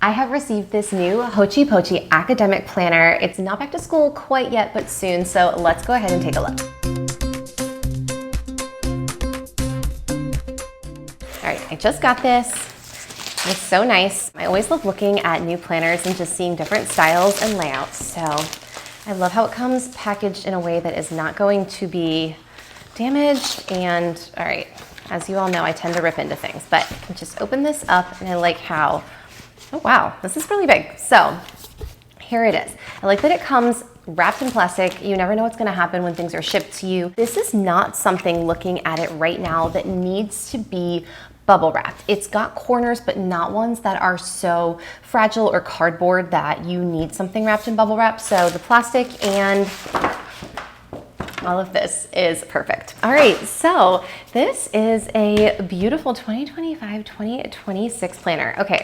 I have received this new Hoci Poci Academic Planner. It's not back to school quite yet, but soon, so let's go ahead and take a look. All right, I just got this. It's so nice. I always love looking at new planners and just seeing different styles and layouts. So I love how it comes packaged in a way that is not going to be damaged. And all right, as you all know, I tend to rip into things, but I can just open this up and I like how, oh wow, this is really big. So here it is. I like that it comes wrapped in plastic. You never know what's gonna happen when things are shipped to you. This is not something, looking at it right now, that needs to be bubble wrapped. It's got corners, but not ones that are so fragile or cardboard that you need something wrapped in bubble wrap. So the plastic and all of this is perfect. All right, so this is a beautiful 2025-2026 planner. Okay.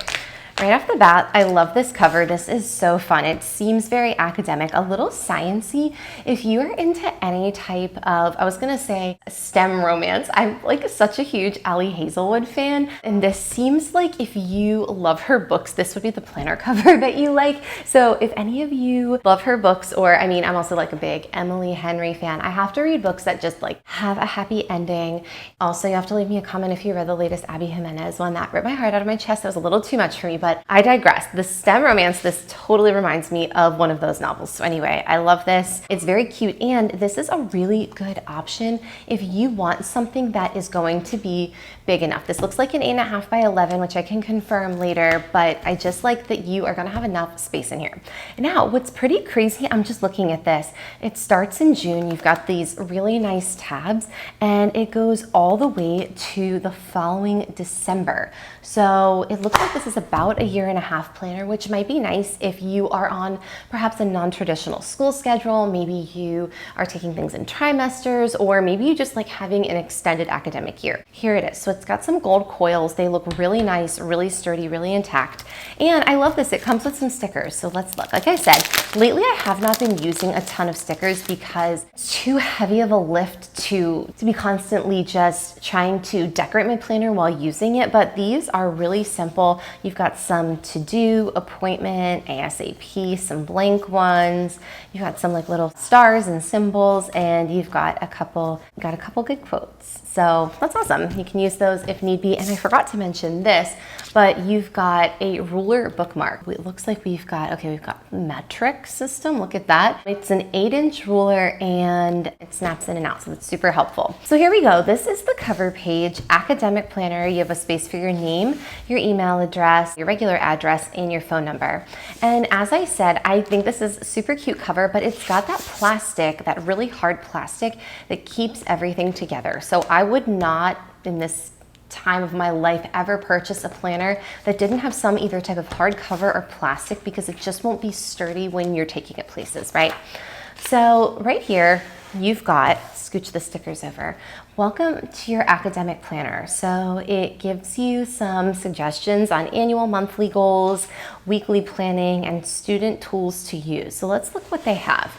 Right off the bat, I love this cover. This is so fun. It seems very academic, a little science-y. If you are into any type of, I was gonna say STEM romance, I'm like such a huge Ali Hazelwood fan, and this seems like if you love her books, this would be the planner cover that you like. So if any of you love her books, or I mean, I'm also like a big Emily Henry fan. I have to read books that just like have a happy ending. Also, you have to leave me a comment if you read the latest Abby Jimenez one. That ripped my heart out of my chest. That was a little too much for me, but I digress. The STEM romance, this totally reminds me of one of those novels. So anyway, I love this. It's very cute, and this is a really good option if you want something that is going to be big enough. This looks like an 8.5 by 11, which I can confirm later, but I just like that you are gonna have enough space in here. Now, what's pretty crazy, I'm just looking at this. It starts in June. You've got these really nice tabs, and it goes all the way to the following December. So it looks like this is about a 1.5-year planner, which might be nice if you are on perhaps a non-traditional school schedule. Maybe you are taking things in trimesters, or maybe you just like having an extended academic year. Here it is. So it's got some gold coils. They look really nice, really sturdy, really intact. And I love this. It comes with some stickers. So let's look. Like I said, lately I have not been using a ton of stickers because it's too heavy of a lift to be constantly just trying to decorate my planner while using it. But these are really simple. You've got some to-do, appointment, ASAP, some blank ones. You've got some like little stars and symbols, and you've got a couple good quotes. So that's awesome. You can use those if need be. And I forgot to mention this, but you've got a ruler bookmark. It looks like we've got metric system. Look at that. It's an 8-inch ruler and it snaps in and out. So that's super helpful. So here we go. This is the cover page, academic planner. You have a space for your name, your email address, your regular address, and your phone number. And as I said, I think this is a super cute cover, but it's got that plastic, that really hard plastic that keeps everything together. So I would not, in this time of my life, ever purchase a planner that didn't have some either type of hard cover or plastic, because it just won't be sturdy when you're taking it places, right? So right here, you've got, scooch the stickers over, welcome to your academic planner. So it gives you some suggestions on annual, monthly goals, weekly planning, and student tools to use. So let's look what they have.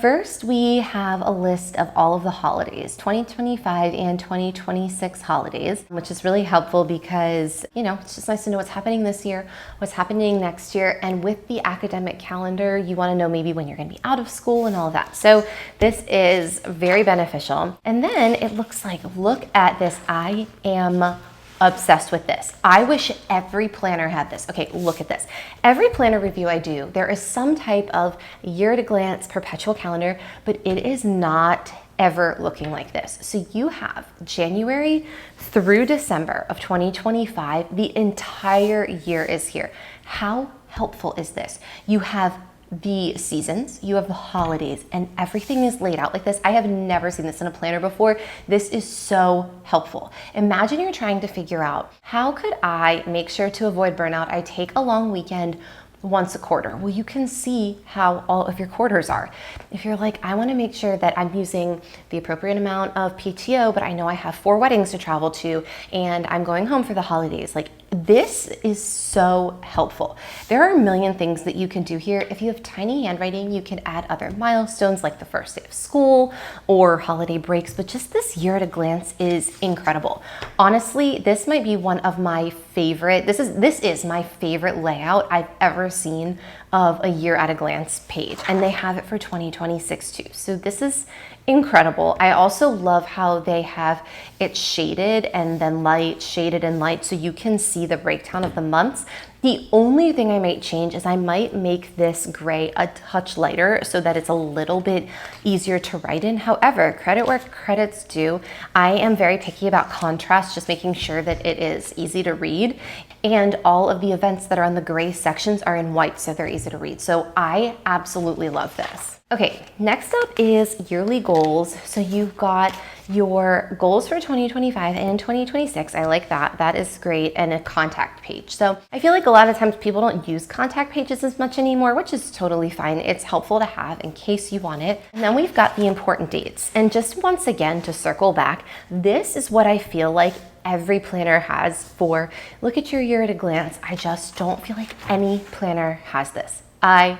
First, we have a list of all of the holidays, 2025 and 2026 holidays, which is really helpful because, you know, it's just nice to know what's happening this year, what's happening next year. And with the academic calendar, you want to know maybe when you're going to be out of school and all of that. So this is very beneficial. And then it looks like, look at this. I am obsessed with this. I wish every planner had this. Okay, look at this. Every planner review I do, there is some type of year-at-a-glance perpetual calendar, but it is not ever looking like this. So you have January through December of 2025. The entire year is here. How helpful is this? You have the seasons, you have the holidays, and everything is laid out like this. I have never seen this in a planner before. This is so helpful. Imagine you're trying to figure out, how could I make sure to avoid burnout? I take a long weekend once a quarter. Well, you can see how all of your quarters are. If you're like, I want to make sure that I'm using the appropriate amount of PTO, but I know I have 4 weddings to travel to and I'm going home for the holidays, like this is so helpful. There are a million things that you can do here. If you have tiny handwriting, you can add other milestones like the first day of school or holiday breaks, but just this year at a glance is incredible. Honestly, this might be one of my favorite, this is my favorite layout I've ever seen of a year at a glance page, and they have it for 2026 too. So this is incredible. I also love how they have it shaded and then light, shaded and light, so you can see the breakdown of the months. The only thing I might change is I might make this gray a touch lighter so that it's a little bit easier to write in. However, credit where credit's due. I am very picky about contrast, just making sure that it is easy to read. And all of the events that are on the gray sections are in white, so they're easy to read. So I absolutely love this. Okay, next up is yearly goals. So you've got your goals for 2025 and 2026. I like that. That is great. And a contact page. So I feel like a lot of times people don't use contact pages as much anymore, which is totally fine. It's helpful to have in case you want it. And then we've got the important dates. And just once again, to circle back, this is what I feel like every planner has for look at your year at a glance. I just don't feel like any planner has this. I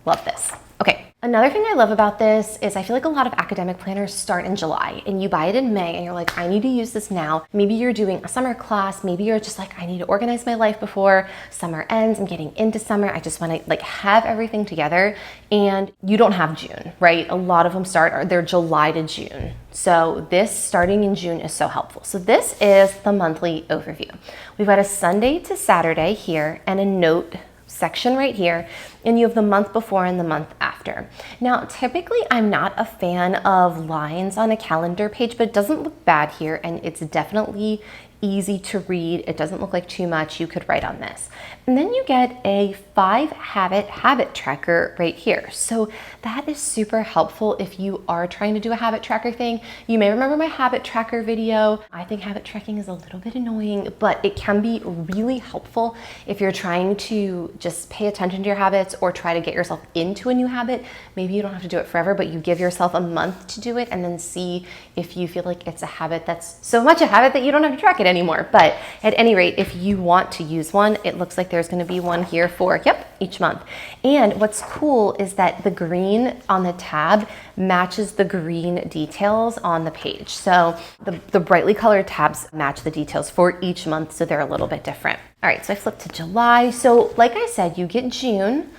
love this. Okay. Another thing I love about this is I feel like a lot of academic planners start in July and you buy it in May and you're like, I need to use this now. Maybe you're doing a summer class. Maybe you're just like, I need to organize my life before summer ends. I'm getting into summer. I just want to like have everything together, and you don't have June, right? A lot of them they're July to June. So this starting in June is so helpful. So this is the monthly overview. We've got a Sunday to Saturday here and a note section right here, and you have the month before and the month after. Now, typically I'm not a fan of lines on a calendar page, but it doesn't look bad here, and it's definitely easy to read. It doesn't look like too much. You could write on this. And then you get a 5 habit tracker right here. So that is super helpful if you are trying to do a habit tracker thing. You may remember my habit tracker video. I think habit tracking is a little bit annoying, but it can be really helpful if you're trying to just pay attention to your habits or try to get yourself into a new habit. Maybe you don't have to do it forever, but you give yourself a month to do it and then see if you feel like it's a habit that's so much a habit that you don't have to track it anymore. But at any rate, if you want to use one, it looks like there's going to be one here for, each month. And what's cool is that the green on the tab matches the green details on the page. So the brightly colored tabs match the details for each month, so they're a little bit different. All right, so I flipped to July. So like I said, you get June,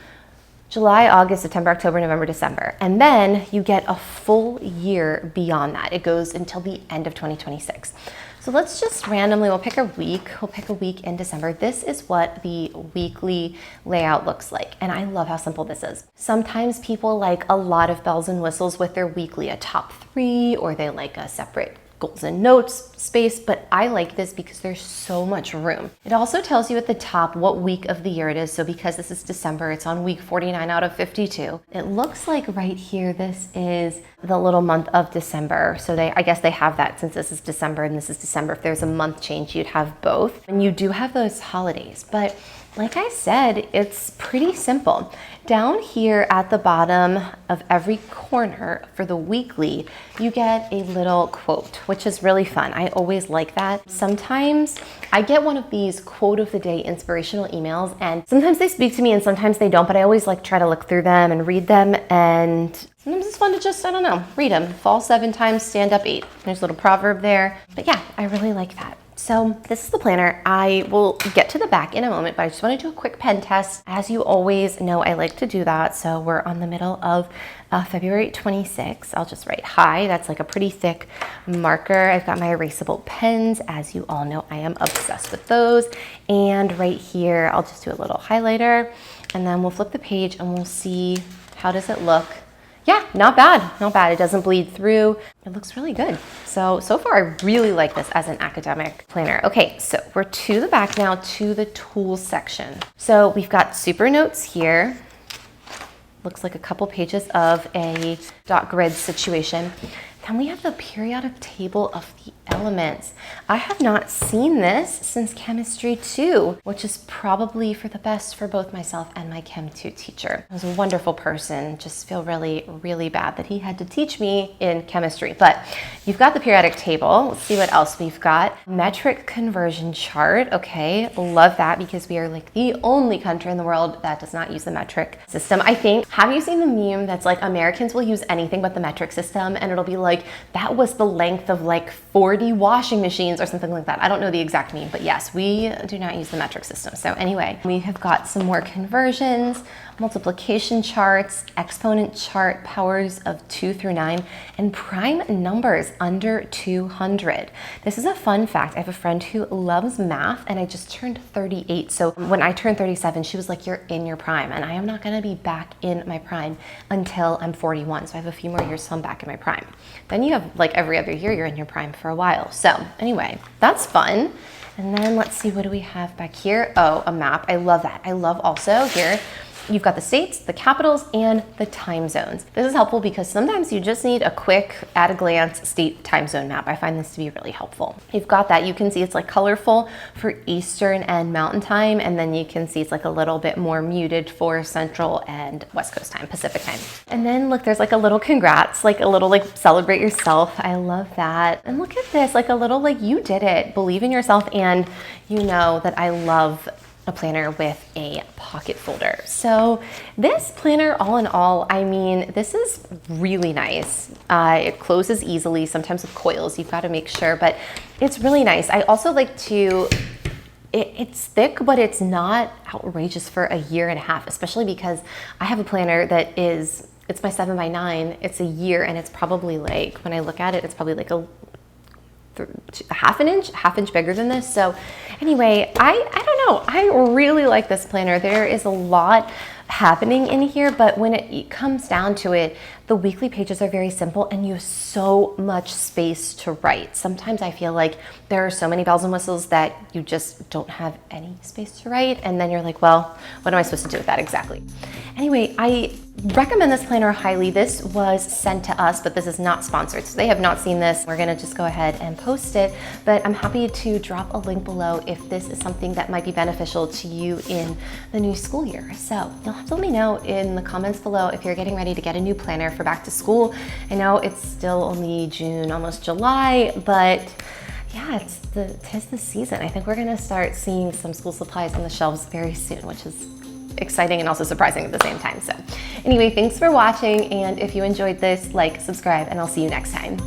July, August, September, October, November, December. And then you get a full year beyond that. It goes until the end of 2026. So let's just randomly, we'll pick a week in December. This is what the weekly layout looks like. And I love how simple this is. Sometimes people like a lot of bells and whistles with their weekly, a top 3, or they like a separate goals and notes space, but I like this because there's so much room. It also tells you at the top what week of the year it is. So because this is December, it's on week 49 out of 52. It looks like right here, this is the little month of December. So I guess they have that since this is December and this is December. If there's a month change, you'd have both. And you do have those holidays, but like I said, it's pretty simple. Down here at the bottom of every corner for the weekly, you get a little quote, which is really fun. I always like that. Sometimes I get one of these quote of the day inspirational emails, and sometimes they speak to me and sometimes they don't, but I always like try to look through them and read them, and sometimes it's fun to just, I don't know, read them. Fall 7 times, stand up 8. There's a little proverb there. But yeah, I really like that. So this is the planner. I will get to the back in a moment, but I just want to do a quick pen test. As you always know, I like to do that. So we're on the middle of February 26th. I'll just write hi. That's like a pretty thick marker. I've got my erasable pens. As you all know, I am obsessed with those. And right here, I'll just do a little highlighter, and then we'll flip the page and we'll see how does it look. Yeah, not bad, not bad. It doesn't bleed through. It looks really good. So far I really like this as an academic planner. Okay, so we're to the back now to the tools section. So we've got super notes here. Looks like a couple pages of a dot grid situation. Then we have the periodic table of the the elements. I have not seen this since Chemistry 2, which is probably for the best for both myself and my Chem 2 teacher. He was a wonderful person. Just feel really, really bad that he had to teach me in chemistry. But you've got the periodic table. Let's see what else we've got. Metric conversion chart. Okay, love that because we are like the only country in the world that does not use the metric system, I think. Have you seen the meme that's like Americans will use anything but the metric system, and it'll be like, that was the length of like 40 washing machines or something like that. I don't know the exact meme, but yes, we do not use the metric system. So anyway, we have got some more conversions, multiplication charts, exponent chart, powers of 2 through 9, and prime numbers under 200. This is a fun fact. I have a friend who loves math, and I just turned 38. So when I turned 37, she was like, you're in your prime, and I am not gonna be back in my prime until I'm 41. So I have a few more years till I'm back in my prime. Then you have like every other year, you're in your prime for a while. So anyway, that's fun. And then let's see, what do we have back here? Oh, a map. I love that. I love also here, you've got the states, the capitals, and the time zones. This is helpful because sometimes you just need a quick, at a glance, state time zone map. I find this to be really helpful. You've got that. You can see it's like colorful for Eastern and Mountain time, and then you can see it's like a little bit more muted for Central and West Coast time, Pacific time. And then look, there's like a little congrats, like a little like celebrate yourself. I love that. And look at this, like a little like you did it. Believe in yourself, and you know that I love a planner with a pocket folder. So this planner, all in all, I mean, this is really nice. It closes easily. Sometimes with coils, you've got to make sure, but it's really nice. I also like to, it's thick, but it's not outrageous for a year and a half, especially because I have a planner that is, it's my 7x9. It's a year, and it's probably like, when I look at it, it's probably like a half inch bigger than this. So anyway, I don't know, I really like this planner. There is a lot happening in here, but when it comes down to it, the weekly pages are very simple, and you have so much space to write. Sometimes I feel like there are so many bells and whistles that you just don't have any space to write, and then you're like, well, what am I supposed to do with that exactly? Anyway, I recommend this planner highly. This was sent to us, but this is not sponsored, so they have not seen this. We're gonna just go ahead and post it, but I'm happy to drop a link below if this is something that might be beneficial to you in the new school year. So you'll have to let me know in the comments below if you're getting ready to get a new planner for back to school. I know it's still only June, almost July, but yeah, tis the season. I think we're gonna start seeing some school supplies on the shelves very soon, which is exciting and also surprising at the same time. So anyway, thanks for watching, and if you enjoyed this, like, subscribe, and I'll see you next time.